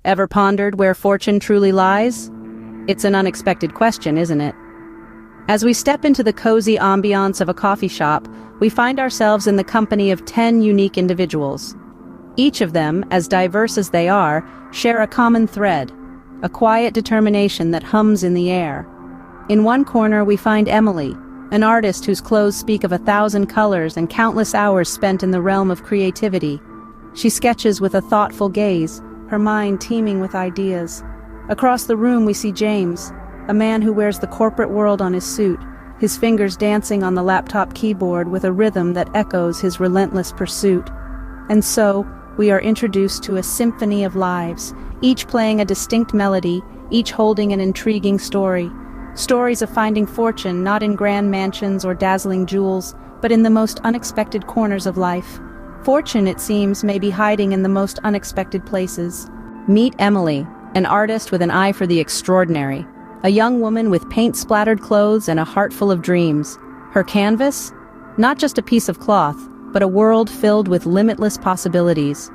Ever pondered where fortune truly lies? It's an unexpected question, isn't it? As we step into the cozy ambiance of a coffee shop, we find ourselves in the company of 10 unique individuals. Each of them, as diverse as they are, share a common thread, a quiet determination that hums in the air. In one corner we find Emily, an artist whose clothes speak of 1,000 colors and countless hours spent in the realm of creativity. She sketches with a thoughtful gaze, her mind teeming with ideas. Across the room we see James, a man who wears the corporate world on his suit, his fingers dancing on the laptop keyboard with a rhythm that echoes his relentless pursuit. And so, we are introduced to a symphony of lives, each playing a distinct melody, each holding an intriguing story. Stories of finding fortune not in grand mansions or dazzling jewels, but in the most unexpected corners of life. Fortune, it seems, may be hiding in the most unexpected places. Meet Emily, an artist with an eye for the extraordinary. A young woman with paint-splattered clothes and a heart full of dreams. Her canvas? Not just a piece of cloth, but a world filled with limitless possibilities.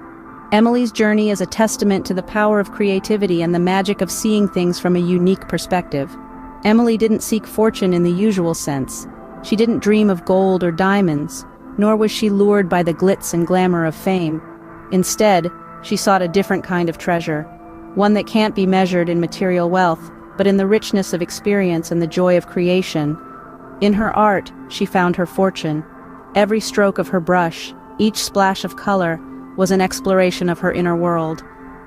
Emily's journey is a testament to the power of creativity and the magic of seeing things from a unique perspective. Emily didn't seek fortune in the usual sense. She didn't dream of gold or diamonds, nor was she lured by the glitz and glamour of fame. Instead, she sought a different kind of treasure, one that can't be measured in material wealth, but in the richness of experience and the joy of creation. In her art, she found her fortune. Every stroke of her brush, each splash of color, was an exploration of her inner world.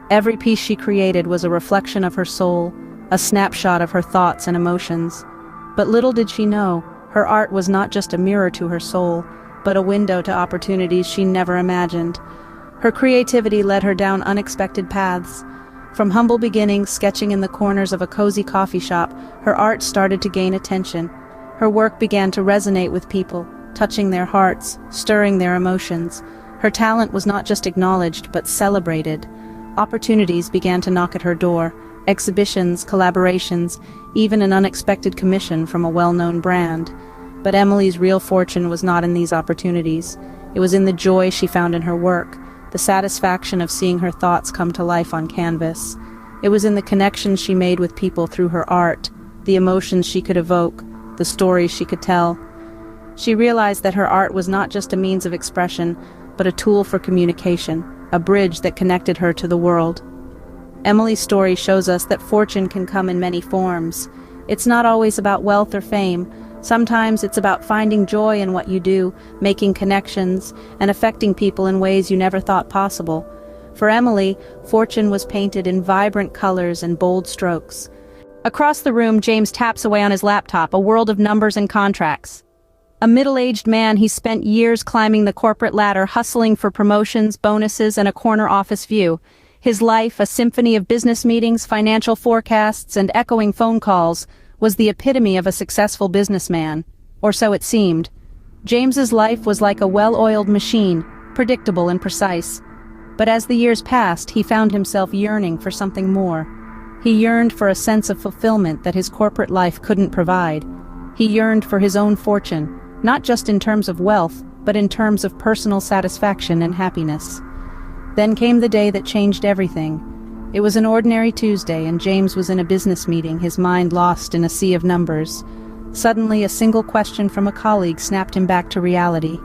Every piece she created was a reflection of her soul, a snapshot of her thoughts and emotions. But little did she know, her art was not just a mirror to her soul, but a window to opportunities she never imagined. Her creativity led her down unexpected paths. From humble beginnings, sketching in the corners of a cozy coffee shop, her art started to gain attention. Her work began to resonate with people, touching their hearts, stirring their emotions. Her talent was not just acknowledged, but celebrated. Opportunities began to knock at her door. Exhibitions, collaborations, even an unexpected commission from a well-known brand. But Emily's real fortune was not in these opportunities. It was in the joy she found in her work, the satisfaction of seeing her thoughts come to life on canvas. It was in the connections she made with people through her art, the emotions she could evoke, the stories she could tell. She realized that her art was not just a means of expression, but a tool for communication, a bridge that connected her to the world. Emily's story shows us that fortune can come in many forms. It's not always about wealth or fame. Sometimes it's about finding joy in what you do, making connections, and affecting people in ways you never thought possible. For Emily, fortune was painted in vibrant colors and bold strokes. Across the room, James taps away on his laptop, a world of numbers and contracts. A middle-aged man, he spent years climbing the corporate ladder, hustling for promotions, bonuses, and a corner office view. His life, a symphony of business meetings, financial forecasts, and echoing phone calls, was the epitome of a successful businessman, or so it seemed. James's life was like a well-oiled machine, predictable and precise. But as the years passed, he found himself yearning for something more. He yearned for a sense of fulfillment that his corporate life couldn't provide. He yearned for his own fortune, not just in terms of wealth, but in terms of personal satisfaction and happiness. Then came the day that changed everything. It was an ordinary Tuesday, and James was in a business meeting, his mind lost in a sea of numbers. Suddenly, a single question from a colleague snapped him back to reality.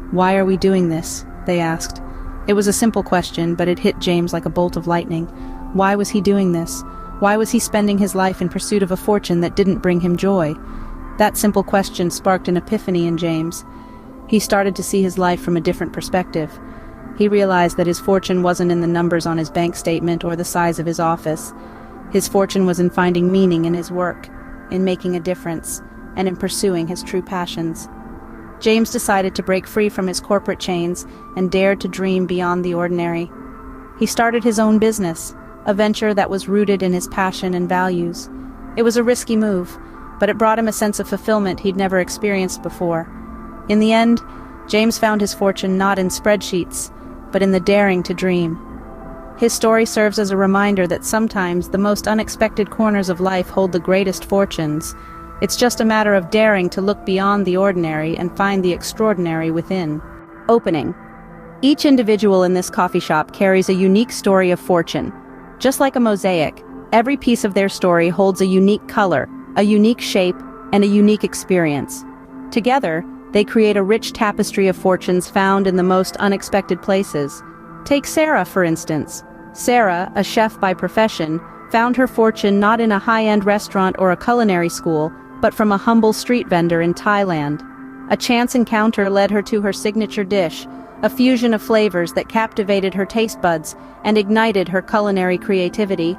"Why are we doing this?" they asked. It was a simple question, but it hit James like a bolt of lightning. Why was he doing this? Why was he spending his life in pursuit of a fortune that didn't bring him joy? That simple question sparked an epiphany in James. He started to see his life from a different perspective. He realized that his fortune wasn't in the numbers on his bank statement or the size of his office. His fortune was in finding meaning in his work, in making a difference, and in pursuing his true passions. James decided to break free from his corporate chains and dared to dream beyond the ordinary. He started his own business, a venture that was rooted in his passion and values. It was a risky move, but it brought him a sense of fulfillment he'd never experienced before. In the end, James found his fortune not in spreadsheets, but in the daring to dream. His story serves as a reminder that sometimes the most unexpected corners of life hold the greatest fortunes. It's just a matter of daring to look beyond the ordinary and find the extraordinary within. Opening. Each individual in this coffee shop carries a unique story of fortune. Just like a mosaic, every piece of their story holds a unique color, a unique shape, and a unique experience. Together, they create a rich tapestry of fortunes found in the most unexpected places. Take Sarah, for instance. Sarah, a chef by profession, found her fortune not in a high-end restaurant or a culinary school, but from a humble street vendor in Thailand. A chance encounter led her to her signature dish, a fusion of flavors that captivated her taste buds and ignited her culinary creativity.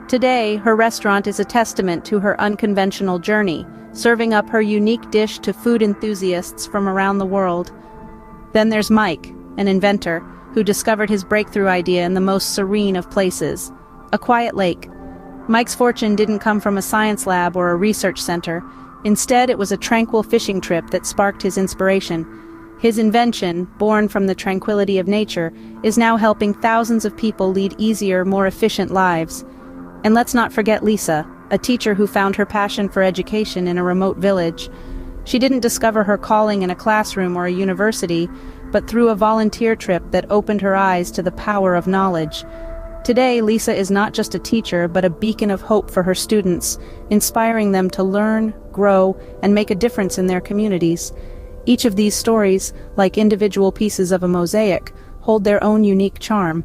Today, her restaurant is a testament to her unconventional journey, serving up her unique dish to food enthusiasts from around the world. Then there's Mike, an inventor, who discovered his breakthrough idea in the most serene of places, a quiet lake. Mike's fortune didn't come from a science lab or a research center. Instead, it was a tranquil fishing trip that sparked his inspiration. His invention, born from the tranquility of nature, is now helping thousands of people lead easier, more efficient lives. And let's not forget Lisa, a teacher who found her passion for education in a remote village. She didn't discover her calling in a classroom or a university, but through a volunteer trip that opened her eyes to the power of knowledge. Today, Lisa is not just a teacher, but a beacon of hope for her students, inspiring them to learn, grow, and make a difference in their communities. Each of these stories, like individual pieces of a mosaic, hold their own unique charm,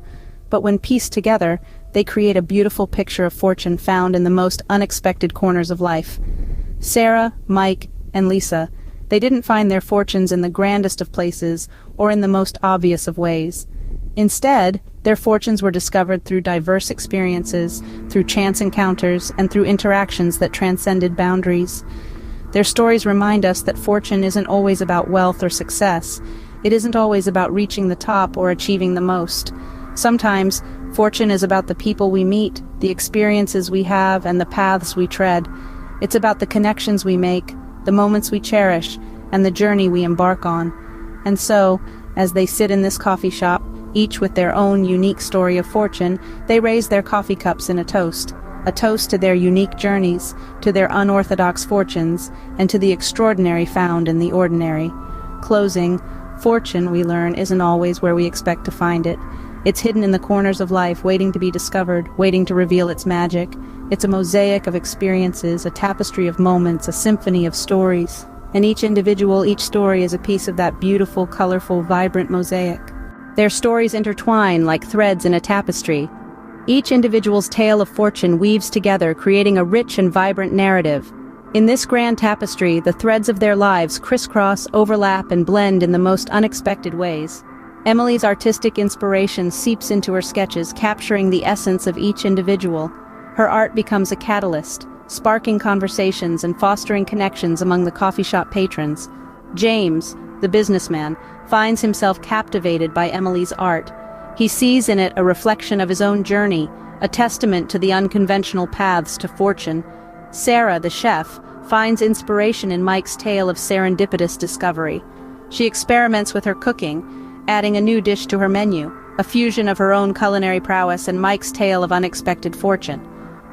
but when pieced together, they create a beautiful picture of fortune found in the most unexpected corners of life. Sarah, Mike, and Lisa, they didn't find their fortunes in the grandest of places or in the most obvious of ways. Instead, their fortunes were discovered through diverse experiences, through chance encounters, and through interactions that transcended boundaries. Their stories remind us that fortune isn't always about wealth or success. It isn't always about reaching the top or achieving the most. Sometimes, fortune is about the people we meet, the experiences we have, and the paths we tread. It's about the connections we make, the moments we cherish, and the journey we embark on. And so, as they sit in this coffee shop, each with their own unique story of fortune, they raise their coffee cups in a toast to their unique journeys, to their unorthodox fortunes, and to the extraordinary found in the ordinary. Closing, fortune, we learn, isn't always where we expect to find it. It's hidden in the corners of life, waiting to be discovered, waiting to reveal its magic. It's a mosaic of experiences, a tapestry of moments, a symphony of stories. And each story is a piece of that beautiful, colorful, vibrant mosaic. Their stories intertwine like threads in a tapestry. Each individual's tale of fortune weaves together, creating a rich and vibrant narrative. In this grand tapestry, the threads of their lives crisscross, overlap, and blend in the most unexpected ways. Emily's artistic inspiration seeps into her sketches, capturing the essence of each individual. Her art becomes a catalyst, sparking conversations and fostering connections among the coffee shop patrons. James, the businessman, finds himself captivated by Emily's art. He sees in it a reflection of his own journey, a testament to the unconventional paths to fortune. Sarah, the chef, finds inspiration in Mike's tale of serendipitous discovery. She experiments with her cooking, adding a new dish to her menu, a fusion of her own culinary prowess and Mike's tale of unexpected fortune.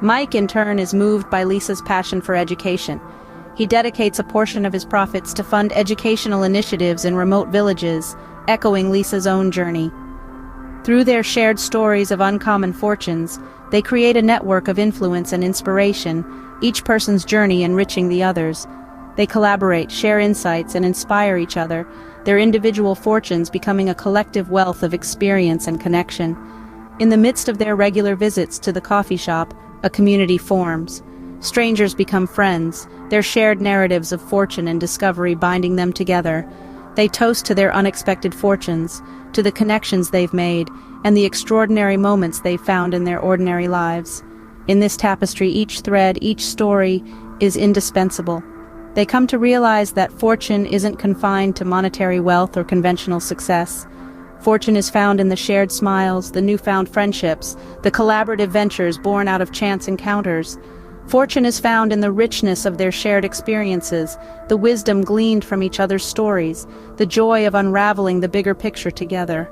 Mike, in turn, is moved by Lisa's passion for education. He dedicates a portion of his profits to fund educational initiatives in remote villages, echoing Lisa's own journey. Through their shared stories of uncommon fortunes, they create a network of influence and inspiration, each person's journey enriching the others. They collaborate, share insights, and inspire each other, their individual fortunes becoming a collective wealth of experience and connection. In the midst of their regular visits to the coffee shop, a community forms. Strangers become friends, their shared narratives of fortune and discovery binding them together. They toast to their unexpected fortunes, to the connections they've made, and the extraordinary moments they've found in their ordinary lives. In this tapestry, each thread, each story, is indispensable. They come to realize that fortune isn't confined to monetary wealth or conventional success. Fortune is found in the shared smiles, the newfound friendships, the collaborative ventures born out of chance encounters. Fortune is found in the richness of their shared experiences, the wisdom gleaned from each other's stories, the joy of unraveling the bigger picture together.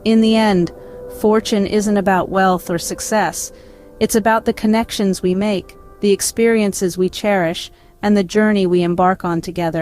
In the end, fortune isn't about wealth or success. It's about the connections we make, the experiences we cherish, and the journey we embark on together.